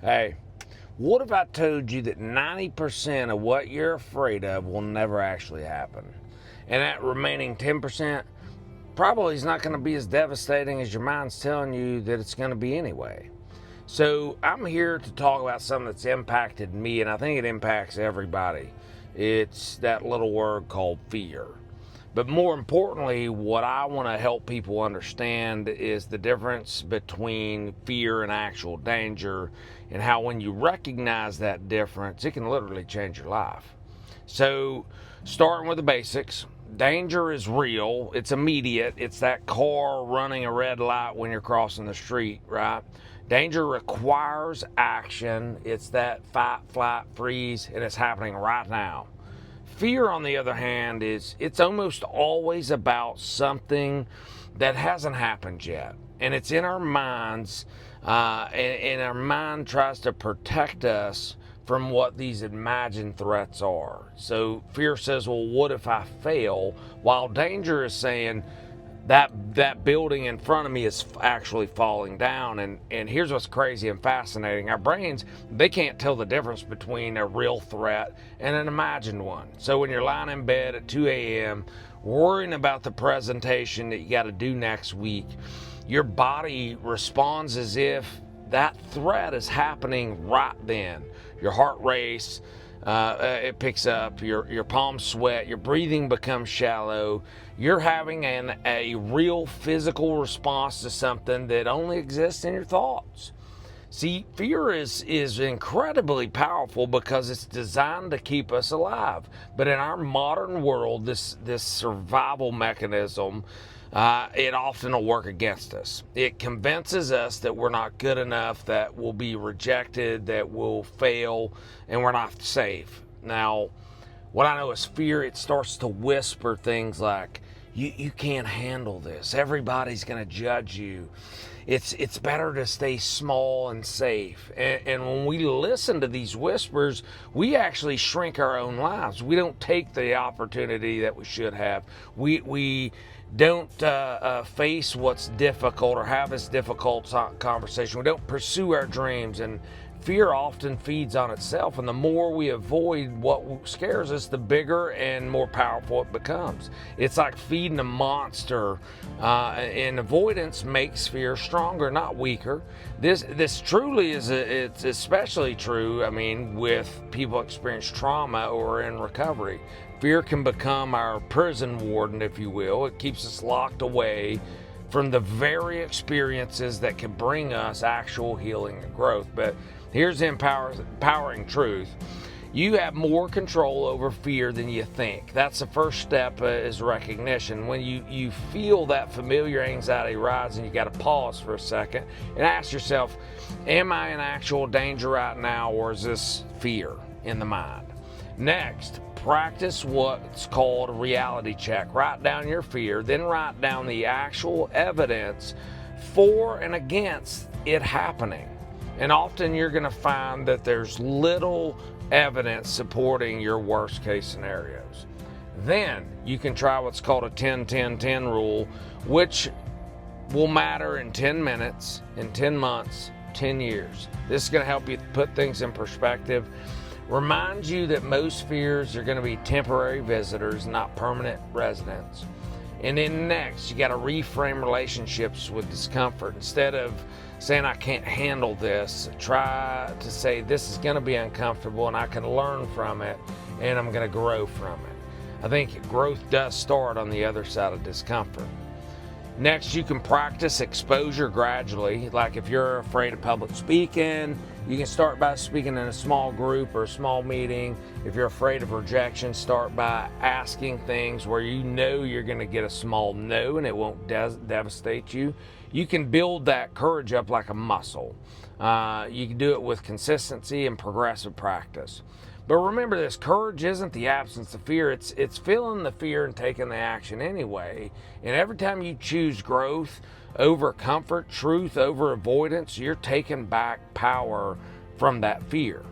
Hey, what if I told you that 90% of what you're afraid of will never actually happen? And that remaining 10% probably is not going to be as devastating as your mind's telling you that it's going to be anyway. So, I'm here to talk about something that's impacted me, and I think it impacts everybody. It's that little word called fear. But more importantly, what I want to help people understand is the difference between fear and actual danger, and how when you recognize that difference, it can literally change your life. So, starting with the basics, danger is real, it's immediate, it's that car running a red light when you're crossing the street, right? Danger requires action, it's that fight, flight, freeze, and it's happening right now. Fear, on the other hand, it's almost always about something that hasn't happened yet, and it's in our minds, and our mind tries to protect us from what these imagined threats are. So fear says, "Well, what if I fail?" While danger is saying, that building in front of me is actually falling down. And here's what's crazy and fascinating: our brains, they can't tell the difference between a real threat and an imagined one. So when you're lying in bed at 2 a.m. worrying about the presentation that you got to do next week, your body responds as if that threat is happening right then. Your heart race, it picks up, your palms sweat, your breathing becomes shallow. You're having a real physical response to something that only exists in your thoughts. See, fear is incredibly powerful because it's designed to keep us alive. But in our modern world, this survival mechanism, it often will work against us. It convinces us that we're not good enough, that we'll be rejected, that we'll fail, and we're not safe. Now, what I know is fear, it starts to whisper things like, you can't handle this. Everybody's going to judge you. It's better to stay small and safe. And when we listen to these whispers, we actually shrink our own lives. We don't take the opportunity that we should have. We don't face what's difficult or have this difficult conversation. We don't pursue our dreams, and fear often feeds on itself, and the more we avoid what scares us, the bigger and more powerful it becomes. It's like feeding a monster, and avoidance makes fear stronger, not weaker. This truly is it's especially true, I mean, with people experience trauma or in recovery. Fear can become our prison warden, if you will. It keeps us locked away from the very experiences that can bring us actual healing and growth. But here's the empowering truth: you have more control over fear than you think. That's the first step, is recognition. When you feel that familiar anxiety rise, and you got to pause for a second and ask yourself, am I in actual danger right now, or is this fear in the mind? Next, practice what's called a reality check. Write down your fear, then write down the actual evidence for and against it happening. And often you're going to find that there's little evidence supporting your worst case scenarios. Then you can try what's called a 10-10-10 rule, which will matter in 10 minutes, in 10 months, 10 years. This is going to help you put things in perspective. Remind you that most fears are going to be temporary visitors, not permanent residents. And then next, you got to reframe relationships with discomfort. Instead of saying, I can't handle this, try to say, this is going to be uncomfortable and I can learn from it and I'm going to grow from it. I think growth does start on the other side of discomfort. Next, you can practice exposure gradually. Like if you're afraid of public speaking, you can start by speaking in a small group or a small meeting. If you're afraid of rejection, start by asking things where you know you're going to get a small no and it won't devastate you. You can build that courage up like a muscle. You can do it with consistency and progressive practice. But remember this, courage isn't the absence of fear, it's feeling the fear and taking the action anyway. And every time you choose growth over comfort, truth over avoidance, you're taking back power from that fear.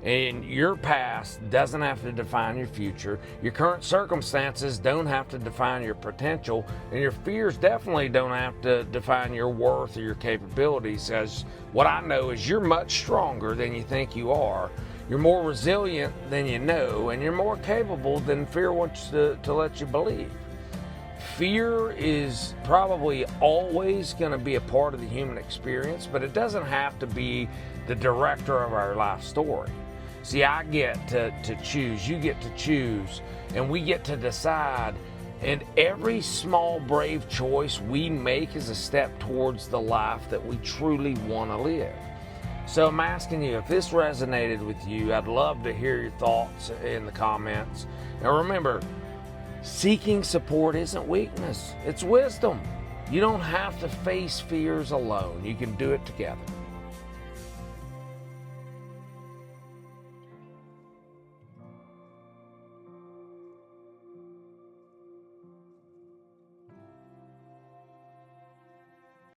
And your past doesn't have to define your future. Your current circumstances don't have to define your potential. And your fears definitely don't have to define your worth or your capabilities. As what I know is you're much stronger than you think you are. You're more resilient than you know. And you're more capable than fear wants to let you believe. Fear is probably always going to be a part of the human experience, but it doesn't have to be the director of our life story. See, I get to choose, you get to choose, and we get to decide. And every small, brave choice we make is a step towards the life that we truly want to live. So I'm asking you, if this resonated with you, I'd love to hear your thoughts in the comments. And remember, seeking support isn't weakness, it's wisdom. You don't have to face fears alone. You can do it together.